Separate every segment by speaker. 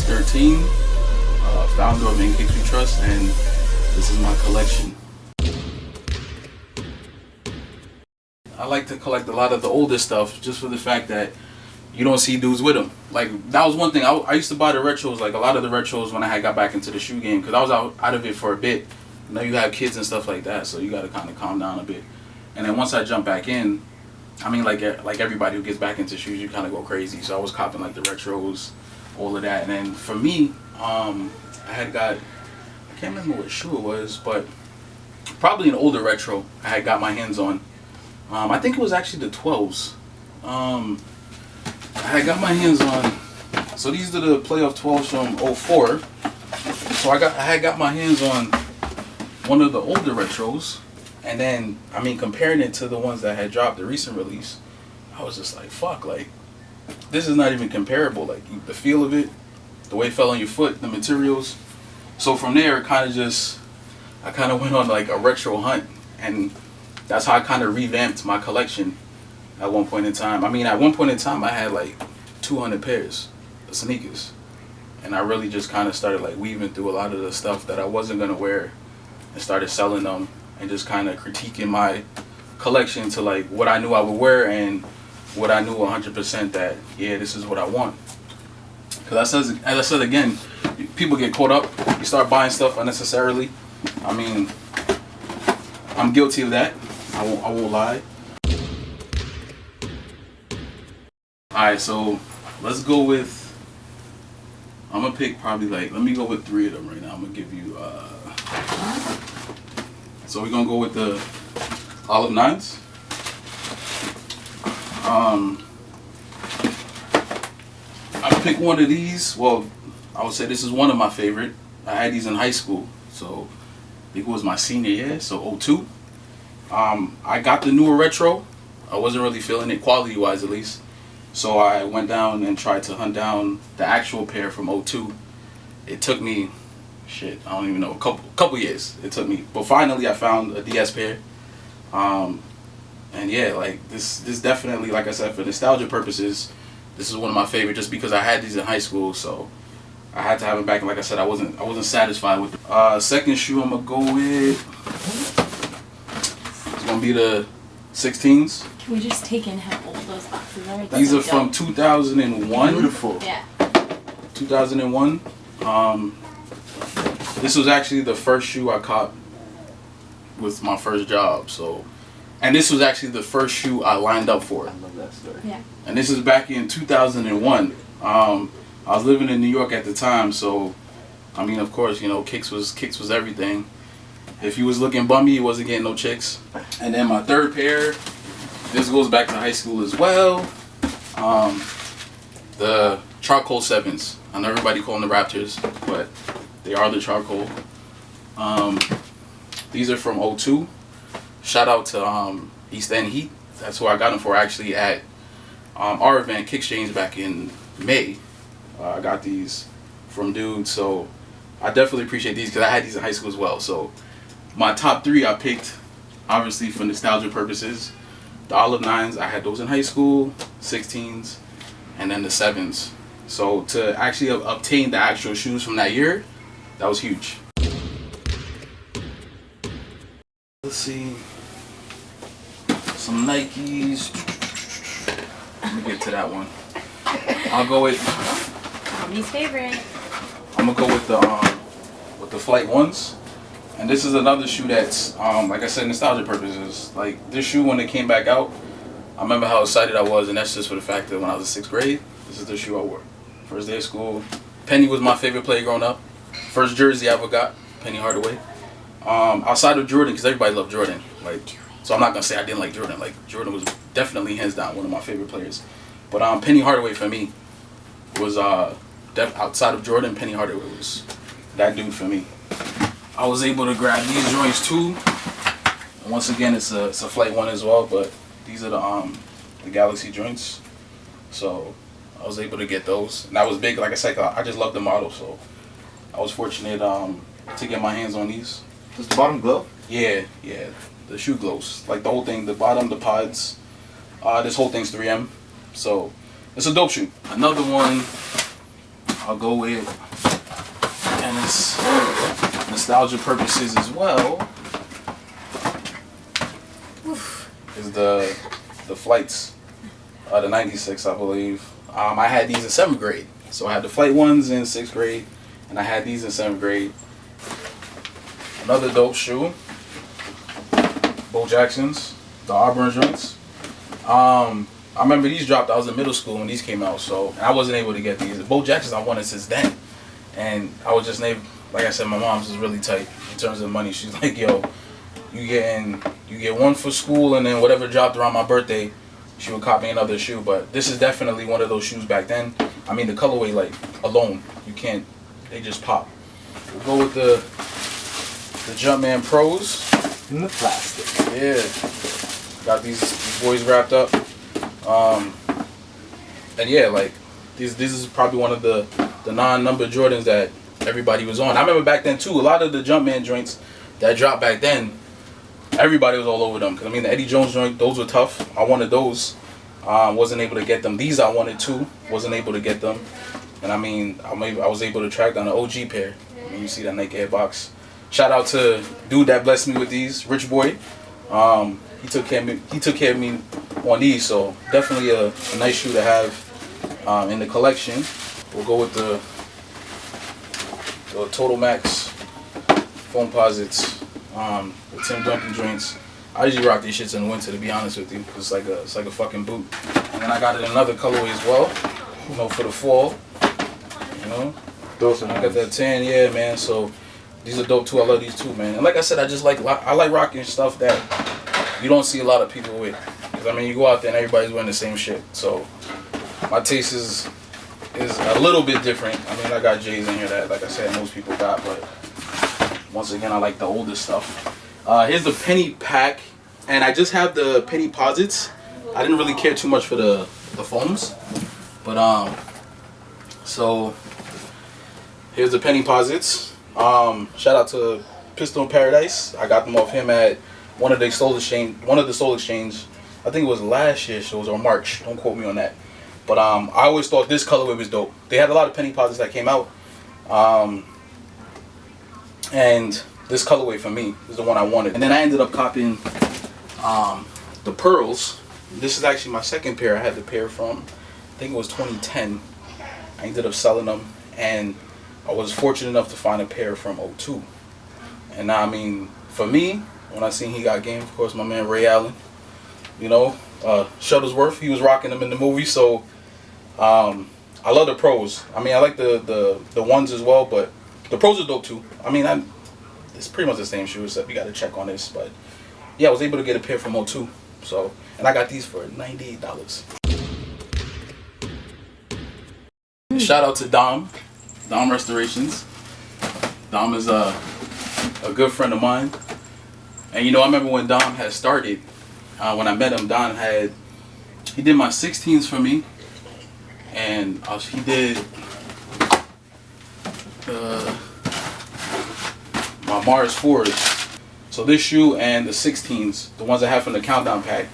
Speaker 1: 13, founder of Kix We Trust, and this is my collection. I like to collect a lot of the older stuff just for the fact that you don't see dudes with them. Like, that was one thing. I used to buy the retros, like a lot of the retros when I had got back into the shoe game, because I was out of it for a bit. You know, you have kids and stuff like that, so you got to kind of calm down a bit. And then once I jump back in, I mean, like everybody who gets back into shoes, you kind of go crazy. So I was copping like the retros, all of that. And then for me, I had got, I can't remember what shoe it was, but probably an older retro I had got my hands on. I think it was actually the 12s. I had got my hands on, so these are the playoff 12s from 04. So I had got my hands on one of the older retros, and then, I mean, comparing it to the ones that had dropped, the recent release, I was just like, fuck, like, this is not even comparable. Like, the feel of it, the way it fell on your foot, the materials. So from there, I kind of went on like a retro hunt, and that's how I kind of revamped my collection at one point in time. I mean, at one point in time, I had like 200 pairs of sneakers, and I really just kind of started like weaving through a lot of the stuff that I wasn't gonna wear, and started selling them, and just kind of critiquing my collection to like what I knew I would wear and what I knew 100% that, yeah, this is what I want. Because as I said again, people get caught up. You start buying stuff unnecessarily. I mean, I'm guilty of that. I won't lie. Alright, so let's go with, I'm gonna pick probably like, let me go with 3 of them right now. I'm gonna give you, so we're gonna go with the olive 9s. I picked one of these. Well, I would say this is one of my favorite. I had these in high school, so I think it was my senior year, so 02. I got the newer retro. I wasn't really feeling it, quality-wise at least. So I went down and tried to hunt down the actual pair from 02. It took me, shit, I don't even know, a couple years it took me. But finally I found a DS pair. And yeah, like this definitely, like I said, for nostalgia purposes, this is one of my favorite just because I had these in high school, so I had to have it back. And like I said, I wasn't satisfied with it. Second shoe I'm gonna go with, it's gonna be the 16s.
Speaker 2: Can we just take in how old those boxes are?
Speaker 1: These are from 2001.
Speaker 3: Beautiful.
Speaker 2: Yeah.
Speaker 1: 2001. This was actually the first shoe I caught with my first job. So, and this was actually the first shoe I lined up for.
Speaker 3: I love that story.
Speaker 2: Yeah.
Speaker 1: And this is back in 2001. I was living in New York at the time, so I mean, of course, you know, Kix was everything. If you was looking bummy, you wasn't getting no chicks. And then my third pair, this goes back to high school as well. The charcoal 7s. I know everybody call them the Raptors, but they are the charcoal. These are from 02. Shout out to East End Heat. That's who I got them for, actually, at our event, Kickchange, back in May. I got these from dudes, so I definitely appreciate these because I had these in high school as well. So my top 3 I picked, obviously for nostalgia purposes. The olive 9s, I had those in high school, 16s, and then the 7s. So to actually obtain the actual shoes from that year, that was huge. Let's see, some Nikes. Let me get to that one. I'll go with,
Speaker 2: Mommy's favorite.
Speaker 1: I'm gonna go with the Flight 1s. And this is another shoe that's, like I said, nostalgia purposes. Like, this shoe, when it came back out, I remember how excited I was, and that's just for the fact that when I was in 6th grade, this is the shoe I wore. First day of school. Penny was my favorite player growing up. First jersey I ever got, Penny Hardaway. Outside of Jordan, because everybody loved Jordan. Like, so I'm not gonna say I didn't like Jordan. Like, Jordan was definitely hands down one of my favorite players. But Penny Hardaway for me was outside of Jordan, Penny Hardaway was that dude for me. I was able to grab these joints too. And once again, it's a Flight 1 as well, but these are the Galaxy joints. So I was able to get those, and that was big. Like I said, I just love the model, so I was fortunate to get my hands on these.
Speaker 3: Does the bottom glow?
Speaker 1: Yeah, the shoe glows. Like the whole thing, the bottom, the pods. This whole thing's 3M, so it's a dope shoe. Another one, I'll go with, and it's nostalgia purposes as well, is the flights, the 96, I believe. I had these in 7th grade. So I had the flight ones in 6th grade, and I had these in 7th grade. Another dope shoe, Bo Jackson's, the Auburn joints. I remember these dropped. I was in middle school when these came out, so and I wasn't able to get these. The Bo Jackson's I wanted since then, and I was just like I said, my mom's is really tight in terms of money. She's like, yo, you get one for school, and then whatever dropped around my birthday, she would cop me another shoe. But this is definitely one of those shoes back then. I mean, the colorway, like, alone, you can't, they just pop. We'll go with the Jumpman Pros.
Speaker 3: In the plastic.
Speaker 1: Yeah. Got these boys wrapped up. And yeah, like, this is probably one of the non-number Jordans that everybody was on. I remember back then, too, a lot of the Jumpman joints that dropped back then, everybody was all over them. Because, I mean, the Eddie Jones joint, those were tough. I wanted those. Wasn't able to get them. These I wanted too. Wasn't able to get them. And I mean, I was able to track down an OG pair. I mean, you see that Nike Air box. Shout out to dude that blessed me with these, Rich Boy. He took care of me on these. So definitely a nice shoe to have in the collection. We'll go with the Total Max foam posits, the Tim Duncan joints. I usually rock these shits in the winter, to be honest with you, because it's like a fucking boot. And then I got it in another colorway as well, you know, for the fall. You know,
Speaker 3: Those are
Speaker 1: I got that tan, yeah, man. So these are dope too. I love these too, man. And like I said, I like rocking stuff that you don't see a lot of people with. Because I mean, you go out there and everybody's wearing the same shit. So my taste is a little bit different. I mean, I got J's in here that, like I said, most people got, but once again, I like the older stuff. Here's the penny pack, and I just have the penny posits. I didn't really care too much for the foams, but so here's the penny posits. Shout out to Pistol in Paradise. I got them off him at one of the Soul Exchange. I think it was last year's shows or March. Don't quote me on that. But I always thought this colorway was dope. They had a lot of penny posits that came out, and this colorway for me is the one I wanted. And then I ended up copying the pearls. This is actually my second pair. I had the pair from, I think it was 2010. I ended up selling them, and I was fortunate enough to find a pair from '02. And now, I mean, for me, when I seen he got game, of course, my man Ray Allen, you know, Shuttlesworth, he was rocking them in the movie. So I love the pros. I mean, I like the ones as well, but the pros are dope too. I mean, it's pretty much the same shoe, except you got to check on this. But yeah, I was able to get a pair from '02. So, and I got these for $98. Shout out to Dom Restorations. Dom is a good friend of mine. And you know, I remember when Dom had started, when I met him, he did my 16s for me. And he did my Mars 4s. So this shoe and the 16s, the ones I have from the Countdown pack,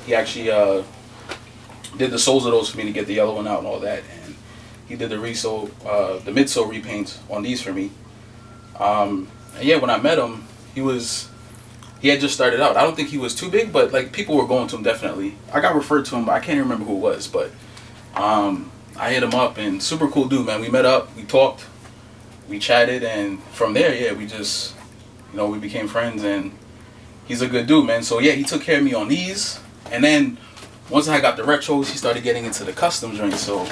Speaker 1: he actually did the soles of those for me to get the yellow one out and all that. And he did the midsole repaints on these for me. And yeah, when I met him, he had just started out. I don't think he was too big, but like people were going to him definitely. I got referred to him, but I can't remember who it was. But I hit him up, and super cool dude, man. We met up, we talked, we chatted, and from there, yeah, we just, you know, we became friends, and he's a good dude, man. So yeah, he took care of me on these, and then once I got the retros, he started getting into the custom joints. So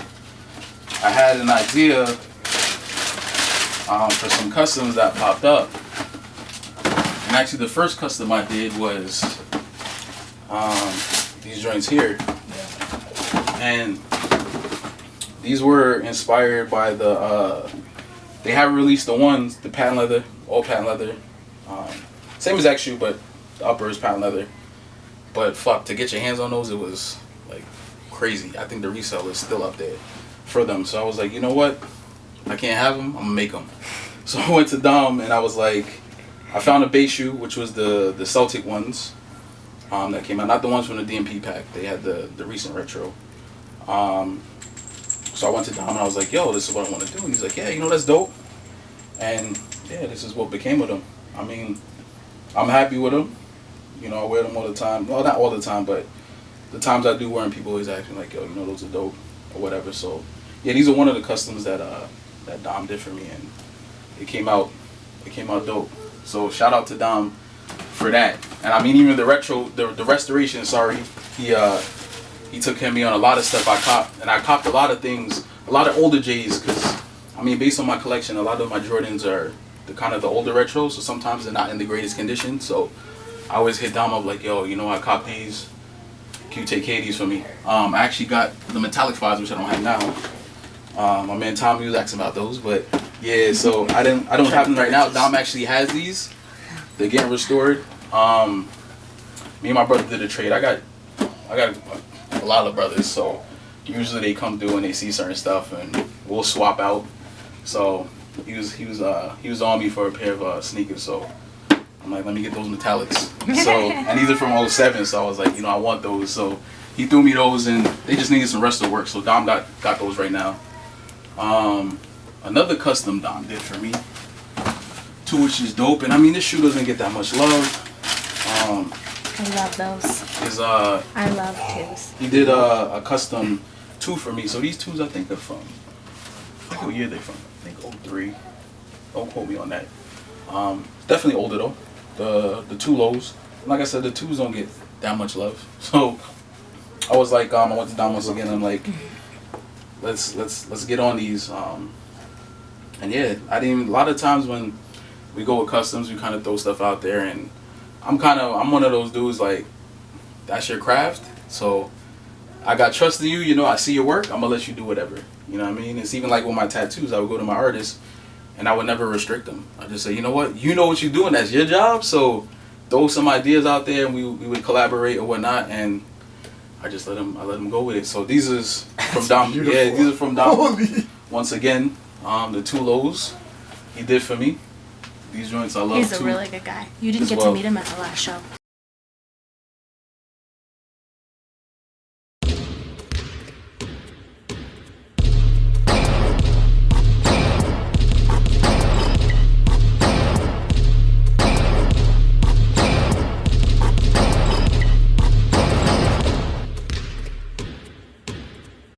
Speaker 1: I had an idea for some customs that popped up. And actually the first custom I did was these joints here. And these were inspired by they have released the patent leather, all patent leather. Same exact shoe, but the upper is patent leather. But fuck, to get your hands on those, it was like crazy. I think the resale is still up there for them. So I was like, you know what? I can't have them, I'm gonna make them. So I went to Dom and I was like, I found a base shoe, which was the Celtic ones that came out, not the ones from the DMP pack. They had the recent retro. So I went to Dom and I was like, yo, this is what I want to do. And he's like, yeah, you know, that's dope. And yeah, this is what became of them. I mean, I'm happy with them. You know, I wear them all the time. Well, not all the time, but the times I do wear them, people always ask me like, yo, you know, those are dope or whatever. So yeah, these are one of the customs that that Dom did for me, and it came out dope. So shout out to Dom for that. And I mean, even the restoration, sorry, he took care of me on a lot of stuff I copped, and I copped a lot of things, a lot of older J's, because I mean, based on my collection, a lot of my Jordans are the kind of the older retros, so sometimes they're not in the greatest condition. So I always hit Dom up like, yo, you know, I copped these. Can you take care of these for me? I actually got the metallic fives, which I don't have now. My man Tommy was asking about those, but yeah, so I don't have them right now. Dom actually has these. They're getting restored. Me and my brother did a trade. I got a lot of brothers, so usually they come through and they see certain stuff, and we'll swap out. So he was on me for a pair of sneakers, so I'm like, let me get those metallics. So, and these are from 07, so I was like, you know, I want those. So he threw me those, and they just needed some resto work. So Dom got those right now. Another custom Dom did for me, too, which is dope. And I mean, this shoe doesn't get that much love.
Speaker 2: I love those.
Speaker 1: Is
Speaker 2: I love twos.
Speaker 1: He did a custom 2 for me. So these 2s I think are from, I think what year they're from. I think 03. Don't quote me on that. Definitely older though. The 2 lows. Like I said, the 2s don't get that much love. So I was like, I went to Dom once again. I'm like, let's get on these. And yeah, a lot of times when we go with customs, we kind of throw stuff out there, and I'm one of those dudes like, that's your craft. So I got trust in you. You know, I see your work. I'm gonna let you do whatever. You know what I mean? It's even like with my tattoos. I would go to my artist, and I would never restrict them. I just say, you know what you're doing. That's your job. So throw some ideas out there, and we would collaborate or whatnot. And I just let him go with it. So these is from Dom.
Speaker 3: Beautiful.
Speaker 1: Yeah, these are from Dom.
Speaker 3: Holy.
Speaker 1: Once again, the 2 lows he did for me. These joints I love too.
Speaker 2: He's a really good guy. You didn't
Speaker 1: as
Speaker 2: get
Speaker 1: well.
Speaker 2: to meet him at the last show.